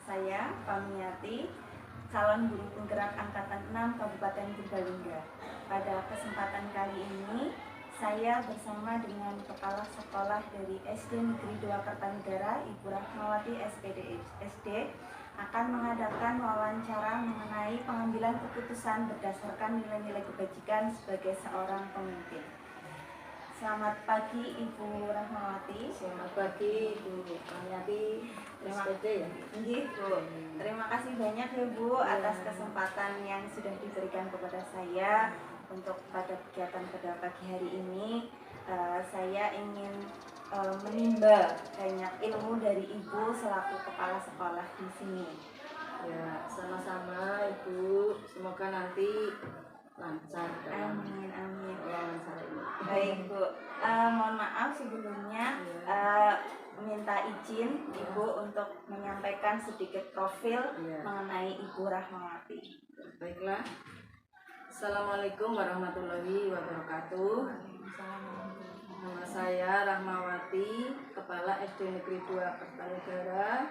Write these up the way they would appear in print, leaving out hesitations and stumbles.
saya Pamiati, calon guru penggerak Angkatan 6 Kabupaten Purbalingga. Pada kesempatan kali ini, saya bersama dengan Kepala Sekolah dari SD Negeri 2 Kertanegara, Ibu Rahmawati SPD SD, akan mengadakan wawancara mengenai pengambilan keputusan berdasarkan nilai-nilai kebajikan sebagai seorang pemimpin. Selamat pagi Ibu Rahmawati. Selamat pagi Ibu Pamiati SPD ya. Bu. Terima kasih banyak ya Bu atas kesempatan yang sudah diberikan kepada saya untuk pada kegiatan pada pagi hari ini. Saya ingin menimba banyak ilmu dari Ibu selaku kepala sekolah di sini. Ya, sama-sama Ibu. Semoga nanti lancar. Amin, amin. Lancar ini. Baik Bu, mohon maaf sebelumnya minta izin Ibu untuk menyampaikan sedikit profil mengenai Ibu Rahmawati. Baiklah. Assalamualaikum warahmatullahi wabarakatuh. Nama saya Rahmawati, Kepala SD Negeri 2 Kertanegara.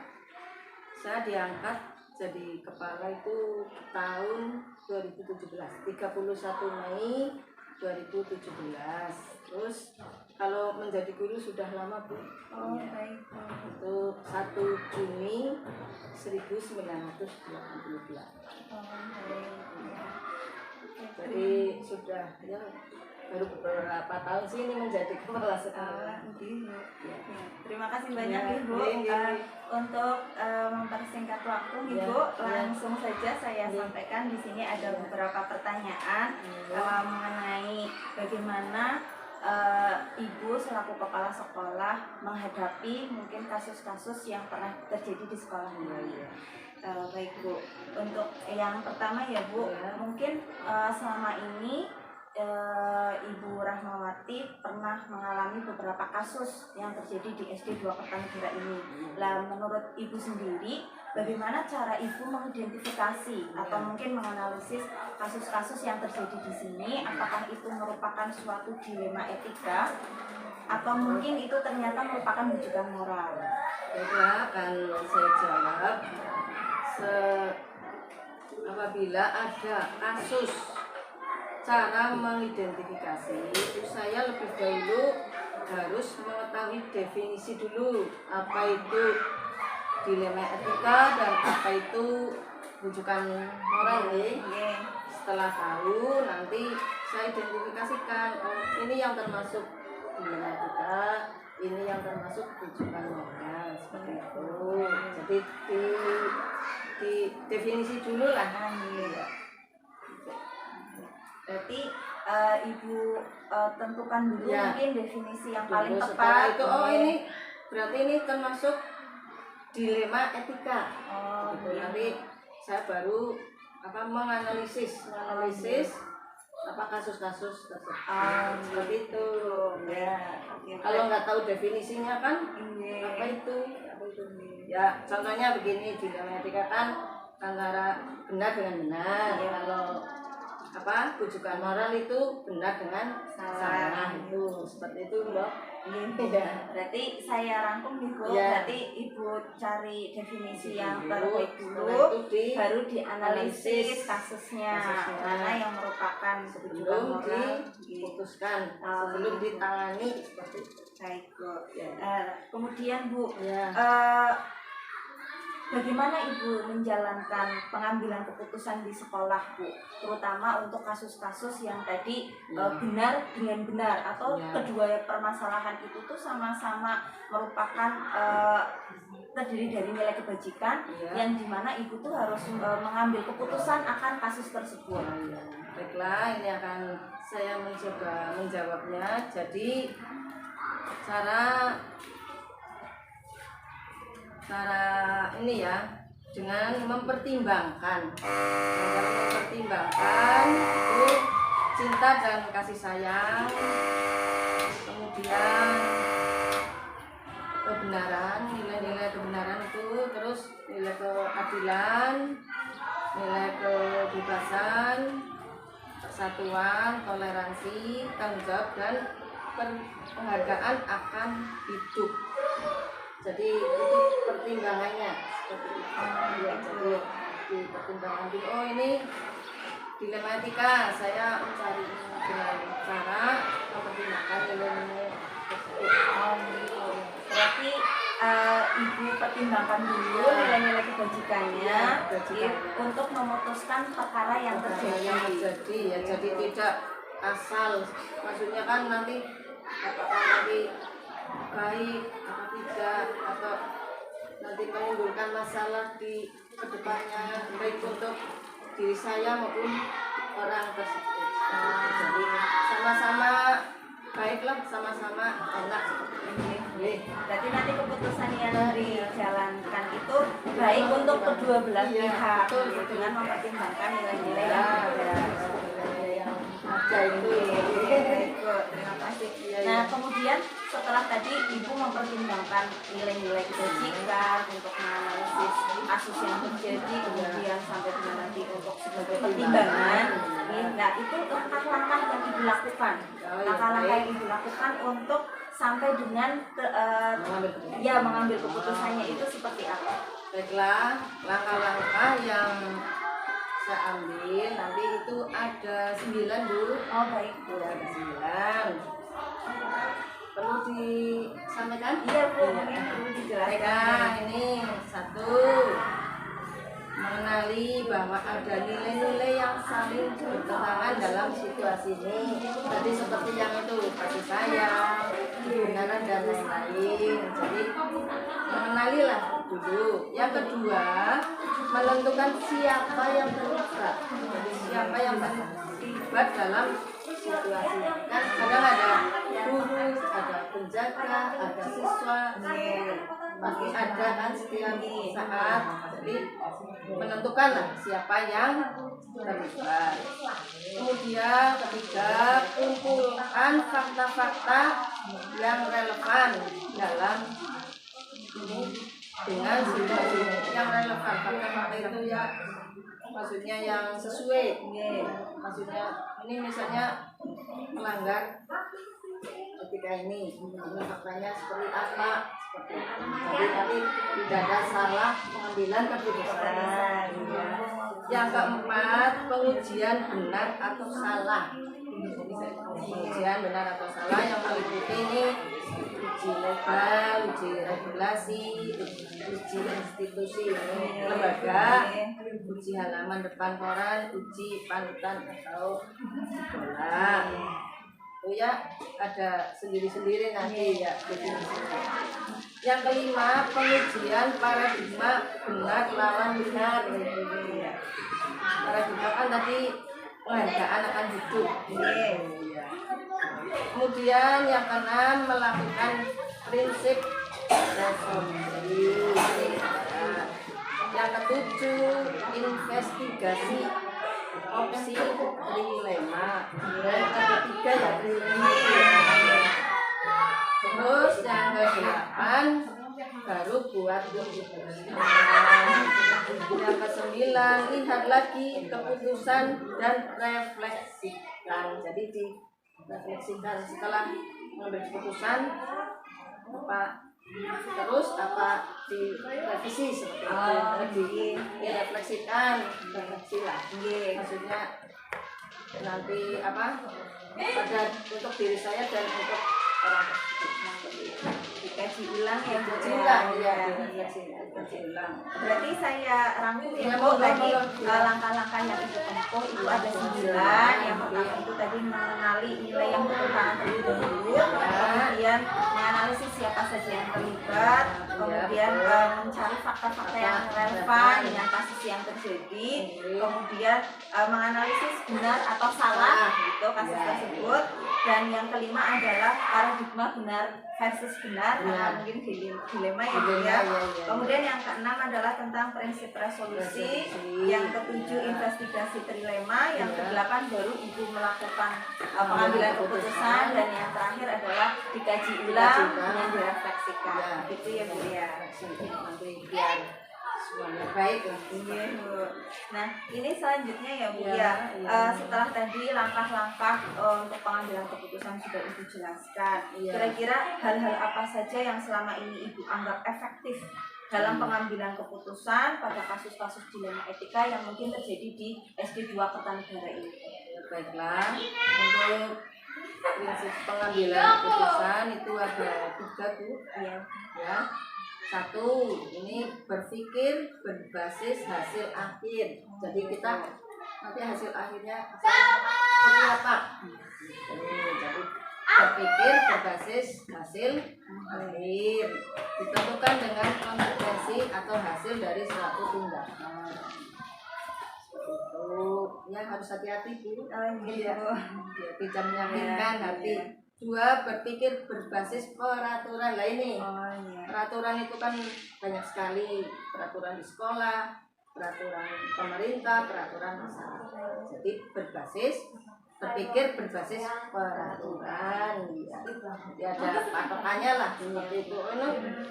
Saya diangkat jadi kepala itu tahun 2017, 31 Mei 2017. Terus kalau menjadi guru sudah lama Bu. Oh baik. Itu 1 Juni 1982. Jadi sudah ya baru beberapa tahun sih ini menjadi kepala sekolah. Terima kasih banyak Ibu. Untuk mempersingkat waktu Ibu, langsung saja saya sampaikan di sini ada beberapa pertanyaan mengenai bagaimana Ibu selaku kepala sekolah menghadapi mungkin kasus-kasus yang pernah terjadi di sekolah ini. Baik Bu, untuk yang pertama ya Bu, mungkin selama ini Ibu Rahmawati pernah mengalami beberapa kasus yang terjadi di SD 2 Kertanegara ini. Lah menurut Ibu sendiri, bagaimana cara Ibu mengidentifikasi atau mungkin menganalisis kasus-kasus yang terjadi di sini? Apakah itu merupakan suatu dilema etika atau mungkin itu ternyata merupakan rujukan moral? Baiklah, akan saya jawab. Apabila ada kasus cara mengidentifikasi itu saya lebih dahulu harus mengetahui definisi dulu apa itu dilema etika dan apa itu rujukan moral ya. Setelah tahu nanti saya identifikasikan, oh ini yang termasuk dilema etika, ini yang termasuk rujukan moral, seperti itu. Jadi di definisi dulu lah. Berarti Ibu tentukan dulu mungkin definisi yang paling tepat. tepat. Ini berarti ini termasuk dilema etika. Nanti saya baru menganalisis kasus-kasus tersebut. Seperti itu. Kalau nggak tahu definisinya kan apa itu? Ya contohnya begini, dilema etika kan antara benar dengan benar. Kalau rujukan moral itu benar dengan salah itu seperti itu loh. Berarti saya rangkum Ibu, berarti Ibu cari definisi yang terbaik dulu, baru dianalisis kasusnya mana yang merupakan rujukan moral diputuskan sebelum ditangani seperti itu. Baik Bu. Kemudian Bu, bagaimana Ibu menjalankan pengambilan keputusan di sekolah Bu, terutama untuk kasus-kasus yang tadi benar dengan benar atau kedua permasalahan itu tuh sama-sama merupakan terdiri dari nilai kebajikan yang dimana Ibu tuh harus mengambil keputusan akan kasus tersebut. Baiklah, ini akan saya mencoba menjawabnya. Jadi cara ini ya dengan mempertimbangkan itu cinta dan kasih sayang, kemudian kebenaran, nilai-nilai kebenaran itu, terus nilai keadilan, nilai kebebasan, persatuan, toleransi, tanggung jawab dan penghargaan akan hidup. Jadi itu pertimbangannya seperti itu. ambil, oh ini dilematika, saya mencari dengan cara mempertimbangkan nilai-nilai tersebut. Berarti ibu pertimbangkan dulu nilai-nilai kebajikannya untuk memutuskan perkara yang terjadi. Jadi tidak asal, maksudnya kan nanti apakah nanti baik atau tidak, atau nanti menimbulkan masalah di kedepannya baik untuk diri saya maupun orang tersebut. Jadi sama-sama baiklah, sama-sama enak seperti ini. Berarti nanti keputusan yang dijalankan itu baik untuk kedua belah pihak dengan mempertimbangkan nilai-nilai yang ada itu. Terima kasih. Nah, kemudian setelah tadi ibu mempertimbangkan nilai-nilai kebajikan untuk menganalisis kasus yang terjadi, kemudian sampai dengan nanti untuk sebagai pertimbangan. Nah, itu langkah-langkah yang ibu lakukan. Langkah-langkah yang ibu lakukan untuk sampai dengan mengambil keputusannya itu seperti apa? Baiklah, langkah-langkah yang saya ambil nanti itu ada 9 dulu. Oh baik, Ya, ada 9. Perlu disampaikan? Iya Bu, mungkin perlu dijelaskan. Baiklah, ini 1, mengenali bahwa ada nilai-nilai yang saling bertentangan dalam situasi ini. Jadi seperti yang itu, kasih sayang, kebenaran dan lain-lain. Jadi mengenalilah dulu. Yang kedua, menentukan siapa yang terlibat. Jadi siapa yang terlibat dalam situasi. Kan kadang ada guru, ada penjaga, ada siswa, pasti ada kan setiap saat. Jadi menentukanlah siapa yang terlibat. Kemudian ketiga, kumpulkan fakta-fakta yang relevan dalam ini dengan situasi yang relevan. Fakta-fakta itu ya maksudnya yang sesuai. Maksudnya ini misalnya melanggar ketika ini faktanya seperti apa, seperti jadi nanti tidak ada salah pengambilan keputusan. Yang keempat, pengujian benar atau salah. Pengujian benar atau salah yang meliputi ini uji legal, uji regulasi, uji institusi lembaga, uji halaman depan koran, uji panutan atau bola. Oh ya, ada sendiri-sendiri nanti ya. Yang kelima, pengujian paradigma benar lawan benar. Paradigma kan tadi penghargaan akan hidup. Kemudian yang keenam, melakukan prinsip resolusi. Yang ketujuh, investigasi opsi trilema. Dan yang ketiga ya trilema. Terus yang ke-8 baru buat keputusan. Yang ke-9, lihat lagi keputusan dan refleksikan. Jadi direfleksikan setelah mengambil keputusan apa terus apa direvisi seperti itu. Direfleksikan, refleksi lagi. Maksudnya nanti apa pada untuk diri saya dan untuk orang dikaji ulang ya Bu. Dikaji ulang. Berarti saya rangkum ya Bu, tadi langkah-langkah yang ibu tempuh itu ada 9. Yang pertama itu tadi mengenali nilai yang bertentangan terlebih dahulu, kemudian menganalisis siapa saja yang terlibat, kemudian mencari fakta-fakta yang relevan dengan kasus yang terjadi, kemudian menganalisis benar atau salah gitu kasus tersebut, dan yang kelima adalah paradigma benar versus benar, mungkin dilema ya. Kemudian yang keenam adalah tentang prinsip resolusi, yang ketujuh investigasi trilema, yang kedelapan baru ibu melakukan pengambilan keputusan, dan yang terakhir adalah dikaji ulang dengan direfleksikan. Gitu ya Bu ya. Nanti biar semuanya baik lah. Iya Bu. Nah ini selanjutnya ya Bu ya. Setelah tadi langkah-langkah untuk pengambilan keputusan sudah ibu jelaskan. Kira-kira hal-hal apa saja yang selama ini ibu anggap efektif dalam pengambilan keputusan pada kasus-kasus dilema etika yang mungkin terjadi di SD 2 Kertanegara ini. Baiklah, untuk prinsip pengambilan keputusan itu ada 3 Bu. Iya. Ya. 1, ini berpikir berbasis hasil akhir. Jadi kita nanti hasil akhirnya seperti apa? Jadi berpikir berbasis hasil akhir ditentukan dengan konsekuensi atau hasil dari suatu tindakan. Itu yang harus hati-hati Bu. Iya. Tidak menyakitkan hati. 2, berpikir berbasis peraturan. Lah ini peraturan itu kan banyak sekali, peraturan di sekolah, peraturan pemerintah, peraturan masyarakat. Jadi berpikir berbasis peraturan. Ya ada patokannya lah seperti itu.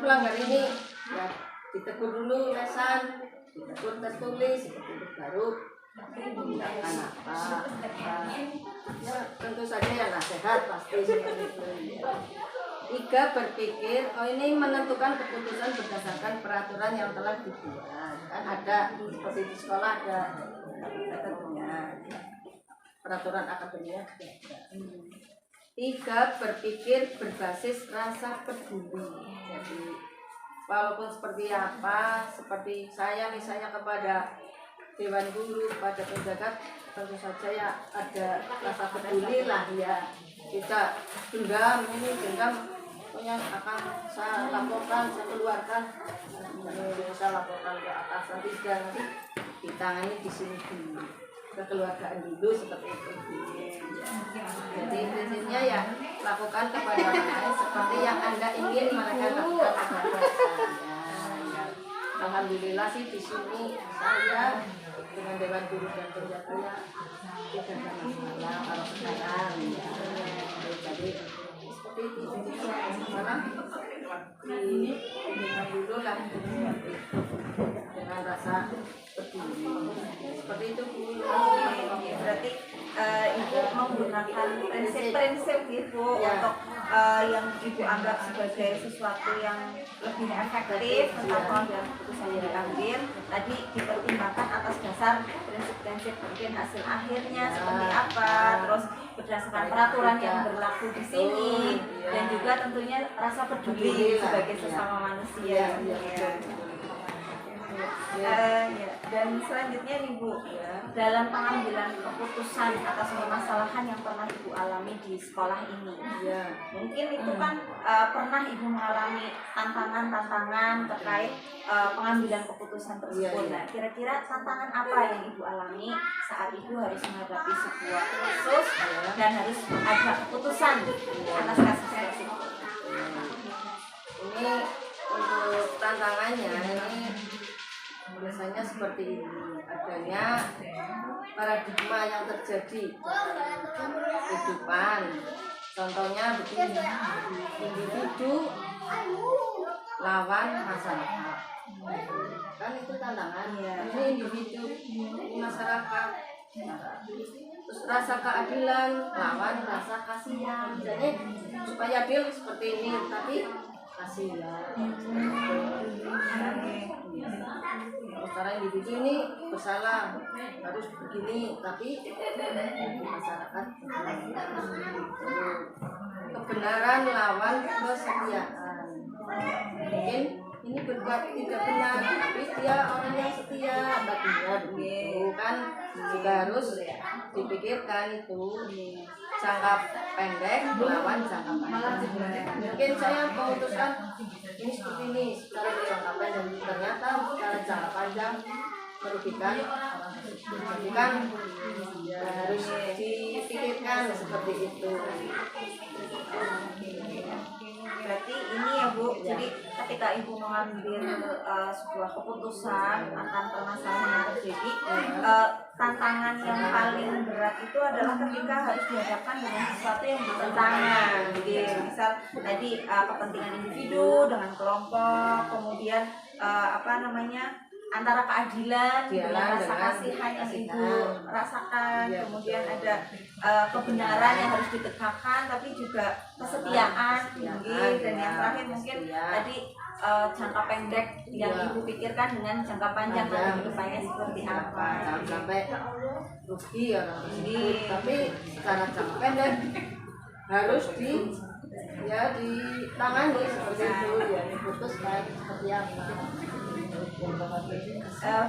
Melanggar ini ya ditegur dulu lesan, ditegur tertulis seperti itu baru tindakan apa. Ya tentu saja ya nasihat pasti seperti itu. 3, berpikir ini menentukan keputusan berdasarkan peraturan yang telah dibuat. Kan ada seperti di sekolah ada peraturan akademia. 3, berpikir berbasis rasa peduli. Jadi walaupun seperti apa, seperti saya misalnya kepada Dewan Guru, pada penjaga, tentu saja ya ada rasa peduli lah ya. Kita dendam, pokoknya akan saya laporkan, saya keluarkan, saya laporkan ke atasan, tidak nanti ditangani di sini dulu, kekeluargaan dulu seperti itu. Jadi prinsipnya ya lakukan kepada orang lain seperti yang Anda ingin mereka lakukan kepada saya. Alhamdulillah sih di sini saya dengan Dewan Guru dan penjaganya tidak ada masalah kalau sekarang ya. Jadi seperti itu masalah dibimbing dulu lah dengan rasa peduli seperti itu Bu. Berarti Ibu menggunakan prinsip-prinsip gitu ya. Untuk yang Ibu anggap sebagai sesuatu yang lebih efektif tentang pengambilan keputusan yang diambil tadi dipertimbangkan atas dasar prinsip-prinsip mungkin hasil akhirnya seperti apa, terus berdasarkan peraturan yang berlaku di sini dan juga tentunya rasa peduli sebagai sesama manusia. Dan selanjutnya nih Bu, dalam pengambilan keputusan atas permasalahan yang pernah Ibu alami di sekolah ini, mungkin itu kan pernah Ibu mengalami tantangan-tantangan terkait pengambilan keputusan tersebut. Nah, kira-kira tantangan apa yang Ibu alami saat Ibu harus menghadapi sebuah kasus dan harus ada keputusan atas kasus tersebut? Ini untuk tantangannya ini biasanya seperti ini, adanya paradigma yang terjadi kehidupan. Contohnya begini, individu lawan masyarakat, kan itu tantangan. Ini individu, ini masyarakat, terus rasa keadilan lawan rasa kasihan. Jadi supaya adil seperti ini, tapi kasihan. Secara individu ini bersalah harus begini, tapi masyarakat kebenaran lawan kesetiaan. Mungkin ini berbuat tidak benar, tapi dia orang yang setia, baginya begitu kan juga harus dipikirkan itu jangka pendek melawan jangka panjang. Mungkin saya memutuskan ini seperti ini secara jangka pendek, ternyata secara jangka panjang merugikan orang tersebut. Jadi kan harus dipikirkan seperti itu. Berarti ini ya Bu, jadi ketika Ibu mengambil sebuah keputusan akan permasalahan yang terjadi, tantangan yang paling berat itu adalah ketika harus dihadapkan dengan sesuatu yang bertentangan. Jadi misal tadi kepentingan individu dengan kelompok, kemudian antara keadilan dengan rasa kasihan yang Ibu rasakan, kemudian ada kebenaran yang harus ditegakkan, tapi juga kesetiaan tinggi, dan yang terakhir mungkin tadi jangka pendek yang Iya. ibu pikirkan dengan jangka panjang Panjang. nanti kedepannya seperti apa. Jangan sampai rugi orang tersebut, Iya. tapi secara jangka pendek harus ditangani seperti itu, ya diputuskan seperti apa.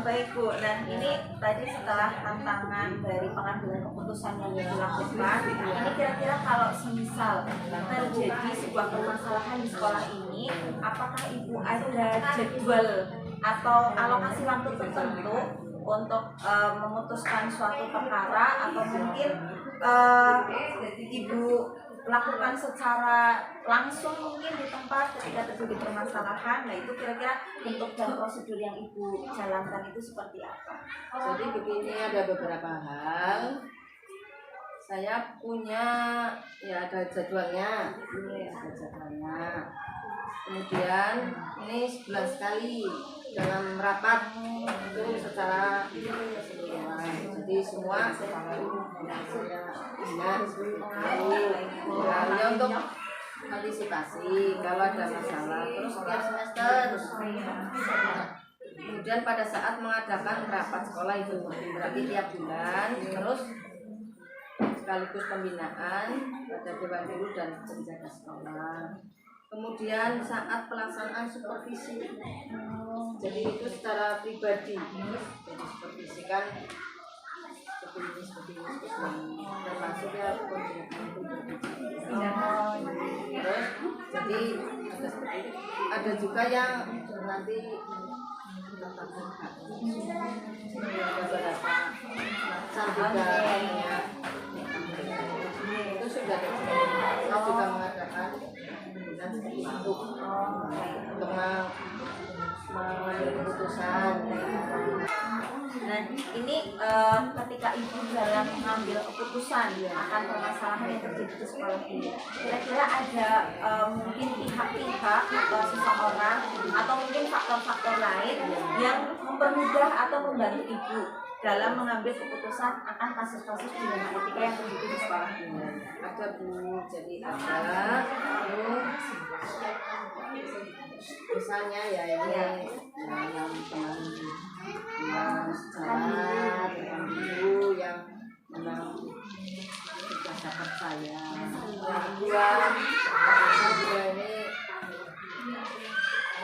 Baik Bu, nah ini tadi setelah tantangan dari pengambilan keputusan yang ibu lakukan, ini kira-kira kalau semisal terjadi sebuah permasalahan di sekolah ini, apakah ibu ada jadwal atau alokasi waktu tertentu untuk memutuskan suatu perkara, atau mungkin ibu lakukan secara langsung mungkin di tempat ketika terjadi permasalahan? Nah itu kira-kira bentuk dan prosedur yang ibu jalankan itu seperti apa? Jadi begini, ada beberapa hal. Saya punya, ya ada jadwalnya. Ini ada jadwalnya. Kemudian ini sebulan sekali dalam rapat itu secara keseluruhan. Jadi semua saya ingat ya, untuk antisipasi kalau ada masalah. Terus setiap semester kemudian pada saat mengadakan rapat sekolah itu berarti tiap bulan, terus sekaligus pembinaan pada dewan guru dan penjaga sekolah. Kemudian saat pelaksanaan supervisi, jadi itu secara pribadi, jadi supervisi kan seperti ini, termasuk ya pembinaan pribadi. Terus jadi ada seperti itu. Ada juga yang nanti tetap muka, beberapa macam juga ya. Itu sudah saya juga mengadakan dan seperti itu untuk mengambil keputusan. Nah ini ketika ibu dalam mengambil keputusan akan permasalahan yang terjadi di sekolah ini, kira-kira ada mungkin pihak-pihak atau seseorang atau mungkin faktor-faktor lain yang mempermudah atau membantu ibu dalam mengambil keputusan akan kasus-kasus dilema etika yang terjadi di sekolah ini? Ada Bu, jadi ada misalnya ya ini yang teman yang sejarah, yang dulu yang memang sudah dapat saya. Yang kedua ini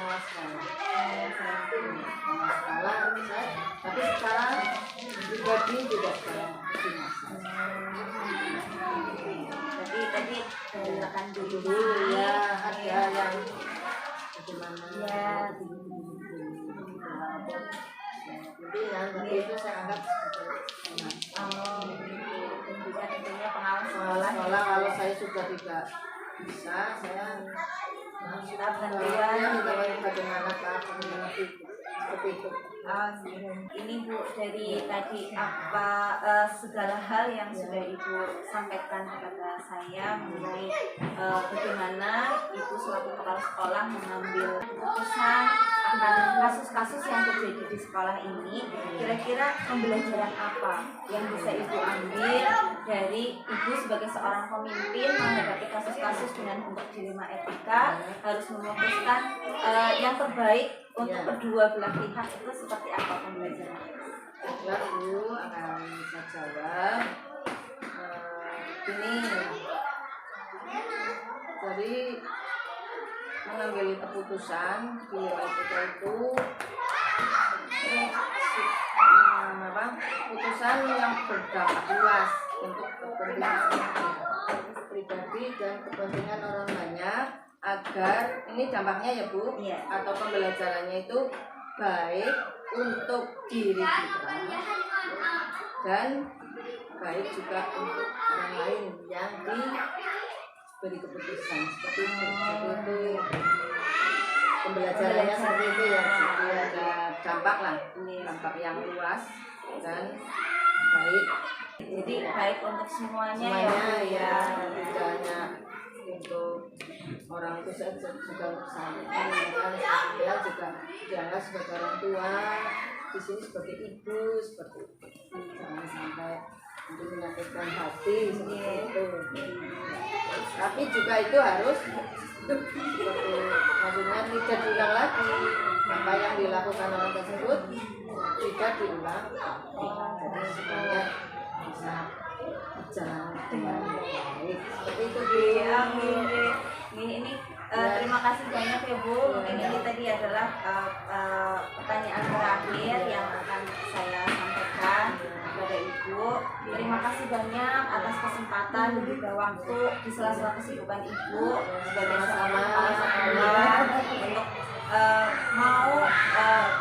masalah saya, tapi sekarang pribadi tidak sekarang Tadi silakan dulu ya, ada yang bagaimana ya. pimpinan, tapi itu saya anggap sebagai Tentunya pengawas sekolah. Kalau saya sudah tidak bisa, saya minta bantuan. bagaimana Pak, seperti itu. Ini Bu, dari tadi apa segala hal yang sudah Ibu sampaikan kepada saya mengenai bagaimana Ibu selaku kepala sekolah mengambil keputusan akan kasus-kasus yang terjadi di sekolah ini, kira-kira pembelajaran apa yang bisa Ibu ambil dari Ibu sebagai seorang pemimpin menghadapi kasus-kasus dengan bentuk dilema etika, harus memutuskan yang terbaik untuk kedua belah pihak, itu seperti apa pembelajaran? Lalu akan saya jawab ini, jadi mengambil keputusan di etika itu keputusan yang berdampak luas untuk kepentingan pribadi dan kepentingan orang banyak, agar ini dampaknya ya Bu, atau pembelajarannya itu baik untuk diri kita dan baik juga untuk orang lain yang diberi keputusan seperti itu. Pembelajarannya seperti itu ya, jadi ada dampak lah, dampak yang luas dan baik. Jadi baik untuk semuanya ya, tidak hanya untuk orang itu saja, juga untuk saya juga dianggap sebagai orang tua, di sini sebagai ibu, seperti itu. Jangan sampai untuk menyakitkan hati seperti itu. Tapi juga itu harus seperti maksudnya tidak diulang lagi, apa yang dilakukan orang tersebut tidak diulang. Jadi supaya bisa berjalan dengan baik. Seperti itu Bu. Ini terima kasih banyak ya Bu. Mungkin ini tadi adalah pertanyaan terakhir yang akan saya sampaikan kepada Ibu. Terima kasih banyak atas kesempatan dan juga waktu di sela-sela kesibukan Ibu sebagai seorang kepala sekolah untuk mau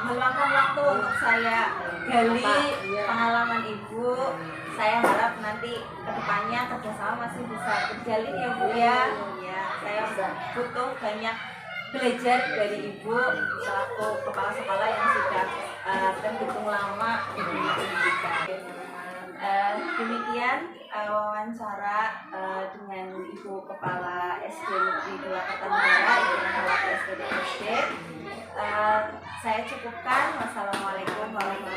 meluangkan waktu untuk saya gali pengalaman Ibu. Saya harap nanti kedepannya kerjasama masih bisa terjalin ya Bu ya. Saya butuh banyak belajar dari Ibu selaku kepala sekolah yang sudah terhitung lama di dunia pendidikan. Demikian wawancara dengan Ibu Kepala SD Negeri 2 Kertanegara, Ibu Rahmawati SPD. Saya cukupkan. Wassalamualaikum warahmatullahi wabarakatuh.